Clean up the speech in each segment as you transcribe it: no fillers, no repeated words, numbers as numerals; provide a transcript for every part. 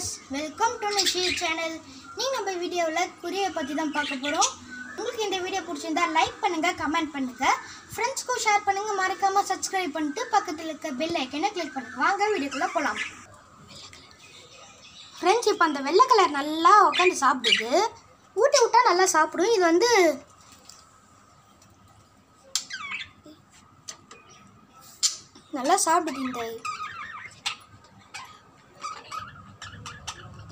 Viewers, welcome to Nishi channel. நீங்கள் நம்ம வீடியோவில் குறியை பற்றி தான் பார்க்க போகிறோம். உங்களுக்கு இந்த வீடியோ பிடிச்சிருந்தா லைக் பண்ணுங்கள், கமெண்ட் பண்ணுங்கள், ஃப்ரெண்ட்ஸ்க்கும் ஷேர் பண்ணுங்கள், மறக்காமல் சப்ஸ்கிரைப் பண்ணிட்டு பக்கத்தில் இருக்க பெல் ஐக்கனை கிளிக் பண்ணுங்கள். வாங்க வீடியோக்குள்ளே போகலாம். ஃப்ரெண்ட்ஸ், இப்போ அந்த வெள்ளை கலர் நல்லா உட்காந்து சாப்பிடுது. ஊட்டி விட்டால் நல்லா சாப்பிடும். இது வந்து நல்லா சாப்பிடுது. இந்த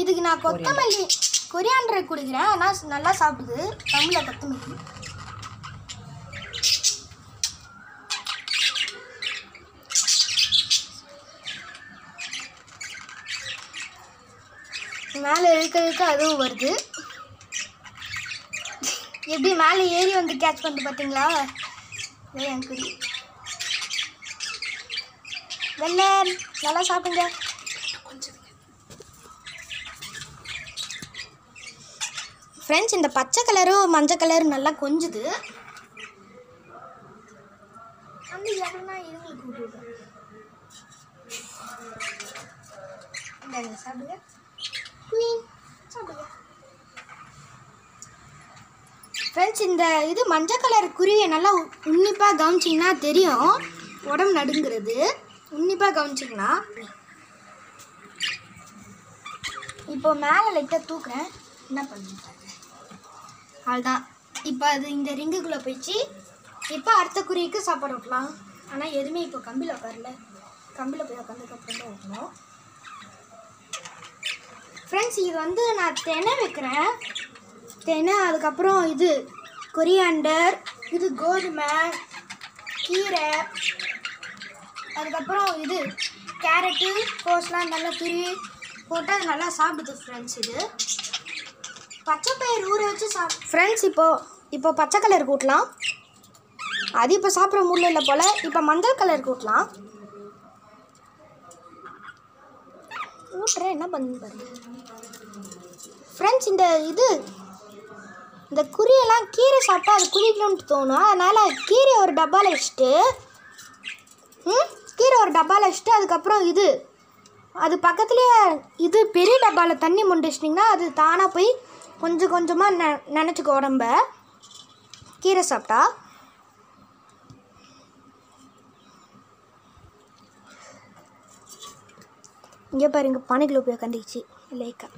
இதுக்கு நான் கொத்தமல்லி கொரியாண்டரை குடிக்கிறேன், ஆனால் நல்லா சாப்பிடுது. தமிழில் கொத்தமல்லி. மேலே இழுக்க அதுவும் வருது. எப்படி மேலே ஏறி வந்து கேட்ச் பண்ணிட்டு பார்த்தீங்களா? குடி வெள்ளை நல்லா சாப்பிடுங்க. ஃப்ரெண்ட்ஸ், இந்த பச்சை கலரும் மஞ்சள் கலரும் நல்லா கொஞ்சுது. அந்த இடம்னா இவங்களுக்கு கூப்பிடுவேன். சாப்பிடுங்க குயின், சாப்பிடுங்க. ஃப்ரெண்ட்ஸ், இந்த இது மஞ்சள் கலர் குருவியை நல்லா உன்னிப்பாக கவனிச்சிங்கன்னா தெரியும். உடம்பு நடுங்கிறது உன்னிப்பாக கவனிச்சிங்கன்னா. இப்போ மேலே லைட்டாக தூக்குறேன். என்ன பண்ணுங்க, அதுதான். இப்போ அது இந்த ரிங்குக்குள்ளே போயிடுச்சு. இப்போ அடுத்த குருவிக்கு சாப்பாடு வைக்கலாம். ஆனால் எதுவுமே இப்போ கம்பியில் உட்காரல. கம்பியில் போய் உட்காந்துக்கப்புறம் தான் வைக்கணும். ஃப்ரெண்ட்ஸ், இது வந்து நான் தெனை வைக்கிறேன். தெனை, அதுக்கப்புறம் இது கொரியாண்டர், இது கோதுமை, கீரை, அதுக்கப்புறம் இது கேரட்டு, கோஸ்லாம் நல்லா துருவி போட்டு அது நல்லா சாப்பிடுது. ஃப்ரெண்ட்ஸ், இது பச்சை பயிர் ஊற வச்சு ஃப்ரெண்ட்ஸ், இப்போ பச்சை கலர் கூட்டலாம். அது இப்போ சாப்பிட்ற மூடில் இல்லை போல். இப்போ மஞ்சள் கலர் கூட்டலாம். ஊட்டுறேன், என்ன பண்ணு பாருங்க. ஃப்ரெண்ட்ஸ், இந்த குறியெல்லாம் கீரை சாப்பிட்டா அது குடிக்கணும்னு தோணும். அதனால் கீரை ஒரு டப்பாவில் வச்சுட்டு அதுக்கப்புறம் அது பக்கத்துலேயே இது பெரிய டப்பாவில் தண்ணி முண்டிச்சிட்டிங்கன்னா அது தானாக போய் கொஞ்சம் கொஞ்சமாக நினச்சிக்க உடம்ப. கீரை சாப்பிட்டா இங்கே பாருங்க, பனைக்குள்ள போய் உட்காந்துச்சு லைக்கா.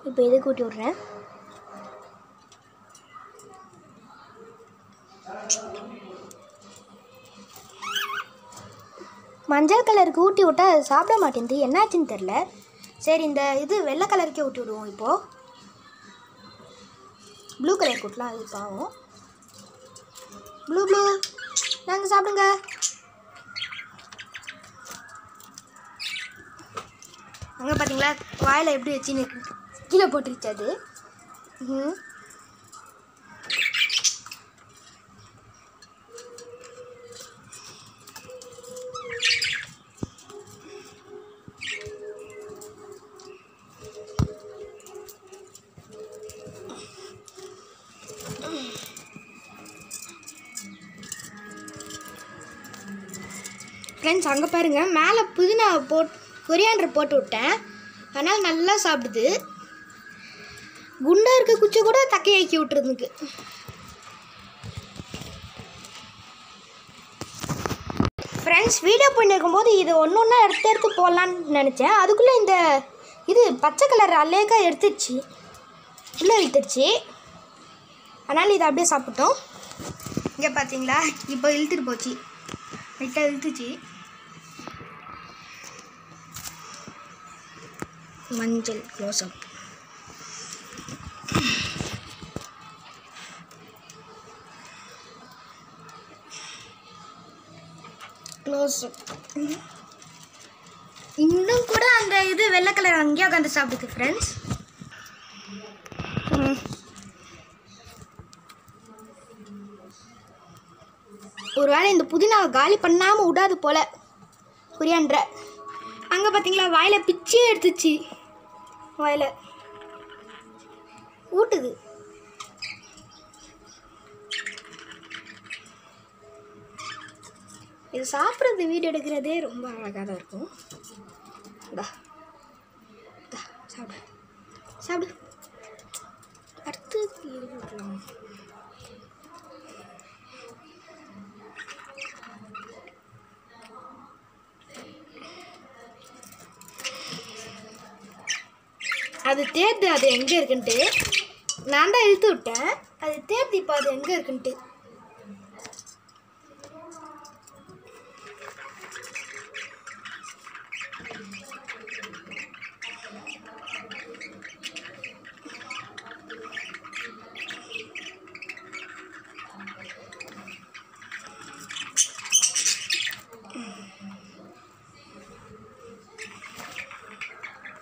இப்போ இதை கூட்டி விட்றேன். மஞ்சள் கலருக்கு ஊட்டி விட்டால் அது சாப்பிட மாட்டேங்குது. என்னாச்சுன்னு தெரில. சரி, இந்த வெள்ளை கலருக்கே ஊட்டி விடுவோம். இப்போது ப்ளூ கலர் கூட்டலாம். அது பாவம். ப்ளூ நாங்கள் சாப்பிடுங்க. அங்கே பார்த்தீங்களா, வாயில் எப்படி வச்சுன்னு கீழே போட்டுருச்சு அது. ஃப்ரெண்ட்ஸ், அங்கே பாருங்கள், மேலே புதினா கொரியாண்டர் போட்டு விட்டேன். அதனால் நல்லா சாப்பிடுது. குண்டா இருக்க குச்சி கூட தக்கையாக்கி விட்டுருந்துக்கு. ஃப்ரெண்ட்ஸ், வீடியோ பண்ணியிருக்கும் போது இது ஒன்று ஒன்றா எடுத்து போடலான்னு நினச்சேன். அதுக்குள்ளே இது பச்சை கலர் அலேக்காக எடுத்துடுச்சு, உள்ளே இழுத்துடுச்சு. அதனால் இதை அப்படியே சாப்பிட்டோம். இங்கே பார்த்தீங்களா, இப்போ இழுத்துட்டு போச்சு, லைட்டாக இழுத்துச்சு. மஞ்சள் க்ளோஸ்அப். இன்னும் கூட அந்த வெள்ளை கலர் அங்கேயே உட்காந்து சாப்பிடுது. ஃப்ரெண்ட்ஸ், ஒரு வேளை இந்த புதினாவை காலி பண்ணாமல் விடாது போல் கொரியாண்டரை. அங்கே பார்த்தீங்களா, வாயில் பிச்சே எடுத்துச்சு. வாயில் ஊட்டுது. இது சாப்பிட்றது வீடியோ எடுக்கிறதே ரொம்ப அழகாக தான் இருக்கும். சாப்பிடு சாப்பிடு. அடுத்து விடலாம். அது தேர்ந்து அது எங்கே இருக்குன்ட்டு நான் தான் இழுத்து விட்டேன். அது தேர்ந்து இப்போ அது எங்கே இருக்குன்ட்டு.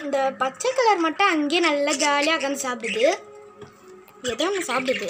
இந்த பச்சை கலர் மட்டும் அங்கேயே நல்லா ஜாலியாக உட்காந்து சாப்பிடுது. ஏதோ ஒன்று சாப்பிடுது.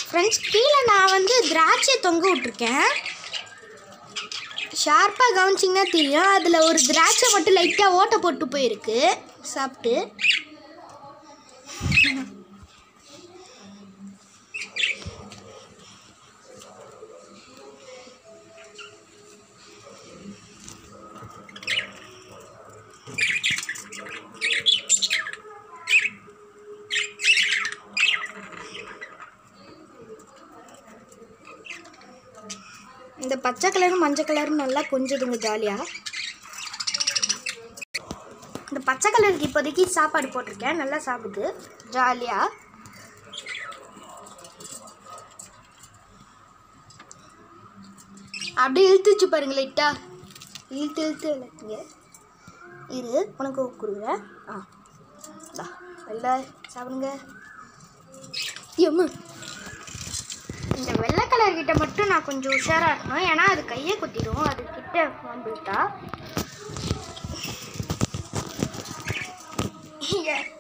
ஃப்ரெண்ட்ஸ், கீழே நான் வந்து திராட்சை தொங்க விட்ருக்கேன். ஷார்ப்பாக கவனிச்சிங்கன்னா தெரியும். அதில் ஒரு திராட்சை மட்டும் லைட்டாக ஓட்டை போட்டு போயிருக்கு சாப்பிட்டு. இந்த பச்சை கலரும் மஞ்சள் கலரும் நல்லா கொஞ்சதுங்க ஜாலியாக. இந்த பச்சை கலருக்கு இப்போதைக்கு சாப்பாடு போட்டிருக்கேன். நல்லா சாப்பிடுது ஜாலியாக. அப்படியே இழுத்துச்சு பாருங்க லைட்டா. இழுத்து இல்லைங்க. இது உனக்கு கொடுக்குறேன். நல்லா சாப்பிடுங்க. இந்த வெள்ளை கலர்கிட்ட மட்டும் நான் கொஞ்சம் உஷாராக இருக்கணும். ஏன்னா அது கையை குத்திடும். அது கிட்ட வந்துட்டா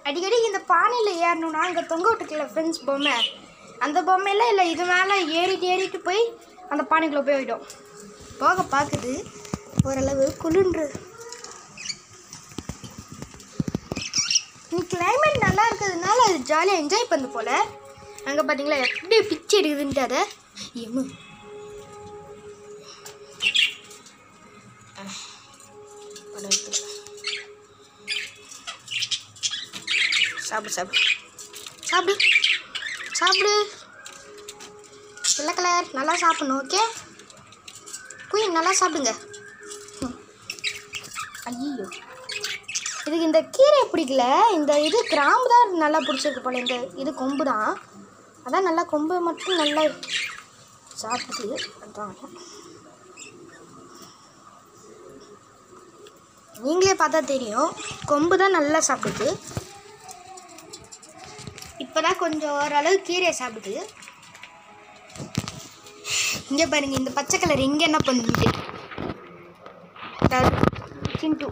அடிக்கடி இந்த பானையில் ஏறணும்னா அங்கே தொங்க விட்டுக்கல ஃப்ரெண்ட்ஸ் பொம்மை. அந்த பொம்மையில் இல்லை இது மேலே ஏறிட்டு போய் அந்த பானைக்குள்ளே போயிடும். போக பார்க்குது. ஓரளவு குளிர்ன்றது. கிளைமேட் நல்லா இருக்கிறதுனால அது ஜாலியாக என்ஜாய் பண்ணது போல். அங்கே பார்த்தீங்களா எப்படி பிச்சு எடுக்குதுன்ட்டு. அதை சாப்பிடு சாப்பிடு சாப்பிடு சாப்பிடு. வெள்ளை கலர் நல்லா சாப்பிடணும். ஓகே குயின் நல்லா சாப்பிடுங்க. ஐயோ, இதுக்கு இந்த கீரை பிடிக்கல. இந்த இது கிராம்பு தான் நல்லா பிடிச்சிருக்கு போல. இந்த இது கொம்பு தான். அதான் நல்லா கொம்பு மட்டும் நல்லா சாப்பிடுது. அதான் நீங்களே பார்த்தா தெரியும். கொம்பு தான் நல்லா சாப்பிடுது. இப்போ தான் கொஞ்சம் ஓரளவு கீரையை சாப்பிடுது. இங்கே பாருங்க, இந்த பச்சை கலர் இங்கே என்ன பண்ணுது. சிண்டு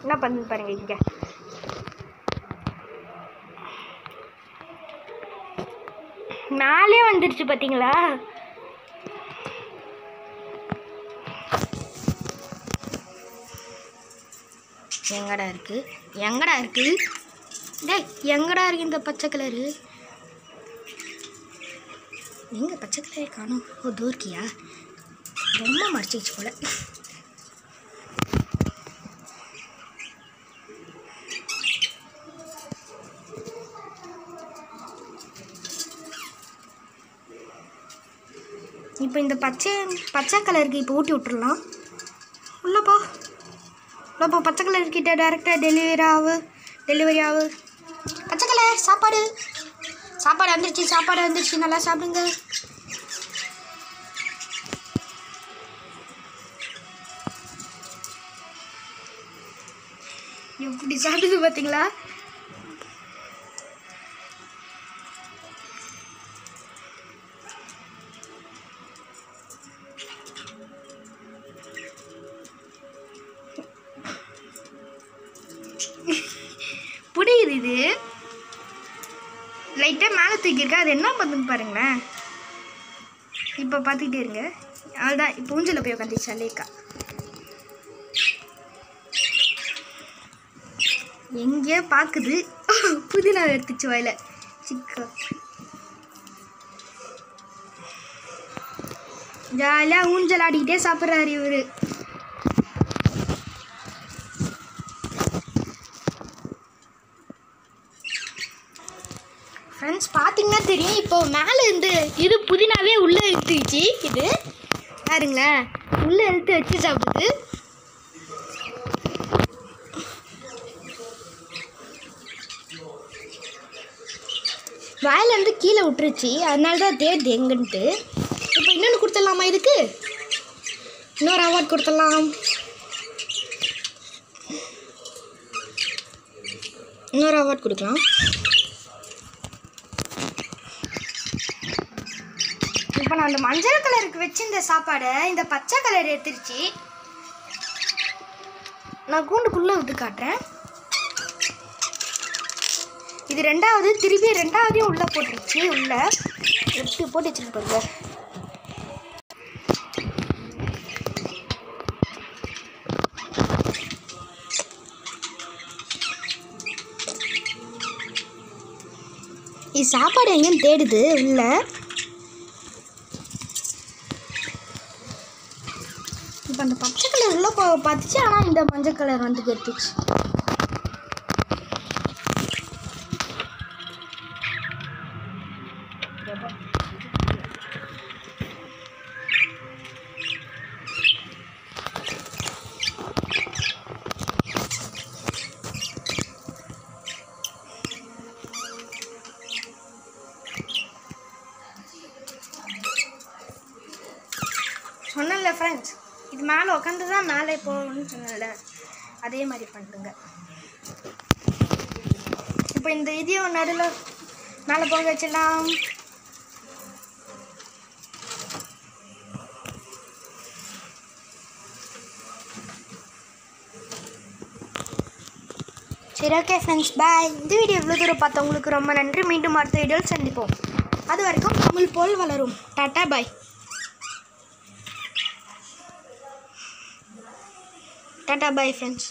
என்ன பண்ணுது பாருங்க. இங்கே மேலே வந்துருச்சு பார்த்தீங்களா. எங்கடா இருக்கு டேய், எங்கடா இருக்கு இந்த பச்சை கலரு. எங்க பச்சை கலரே காணும். ஓ தூர்க்கியா, ரொம்ப மறைச்சிச்சு போல. இப்போ இந்த பச்சை கலருக்கு இப்போ ஊட்டி விட்டுடலாம். உள்ளப்போ பச்சை கலர்கிட்ட டேரெக்டாக டெலிவரி ஆகு. பச்சை கலர் சாப்பாடு வந்துருச்சு. நல்லா சாப்பிடுங்க. எப்படி சாப்பிடுது பார்த்தீங்களா. புரியுது. இது லைட்டாக மேலே தூக்கியிருக்கா. அது என்ன பண்ணுன்னு பாருங்களேன். இப்போ பார்த்துக்கிட்டே இருங்க. அதுதான் இப்போ ஊஞ்சலில் போய் உட்காந்துச்சு அலேக்கா. எங்கேயோ பார்க்குது. புதினா எடுத்துச்சு வாயில. சிக்கா ஜாலியாக ஊஞ்சல் ஆடிக்கிட்டே சாப்பிட்றாரு இவர். ஃப்ரெண்ட்ஸ் பார்த்தீங்கன்னா தெரியும், இப்போ மேலே இருந்து இது புதினாவே உள்ளே இழுத்துச்சு. இது பாருங்களேன், உள்ளே இழுத்து வச்சு சாப்பிடுது. வாயிலேருந்து கீழே விட்டுருச்சு, அதனால தான் தேடுது எங்கன்ட்டு. இப்போ இன்னொன்று கொடுத்துடலாமா? இதுக்கு இன்னொரு அவார்ட் கொடுத்துடலாம். இன்னொரு அவார்ட் கொடுக்கலாம். இப்போ நான் அந்த மஞ்சள் கலருக்கு வச்சு இந்த சாப்பாடை இந்த பச்சை கலர் எடுத்துருச்சு. நான் கூண்டுக்குள்ளே விட்டு காட்டுறேன். இது ரெண்டாவது, திருப்பி ரெண்டாவதையும் உள்ளே போட்டுருச்சு. உள்ளே எப்படி போட்டு வச்சுருப்பாங்க. இது சாப்பாடு எங்கேயும் தேடுது உள்ள. இப்போ அந்த பச்சை கலர் உள்ள பார்த்துச்சு, ஆனால் இந்த மஞ்சள் கலர் வந்து கெடுத்துச்சு. சொன்னல ஃப்ரெண்ட்ஸ், இது மேலே உட்காந்து தான் மேலே போகணும்னு சொன்னல, அதே மாதிரி பண்ணுங்க. இப்போ இந்த இதையும் நடுவில் மேலே போக வச்சிடலாம். சரி, ஓகே ஃப்ரெண்ட்ஸ், பாய். இந்த வீடியோ இவ்வளோ தூரம் பார்த்தவங்களுக்கு ரொம்ப நன்றி. மீண்டும் அடுத்த வீடியோவில் சந்திப்போம். அது வரைக்கும் தமிழ் போல் வளரும். டாட்டா, பாய். Tata, bye friends.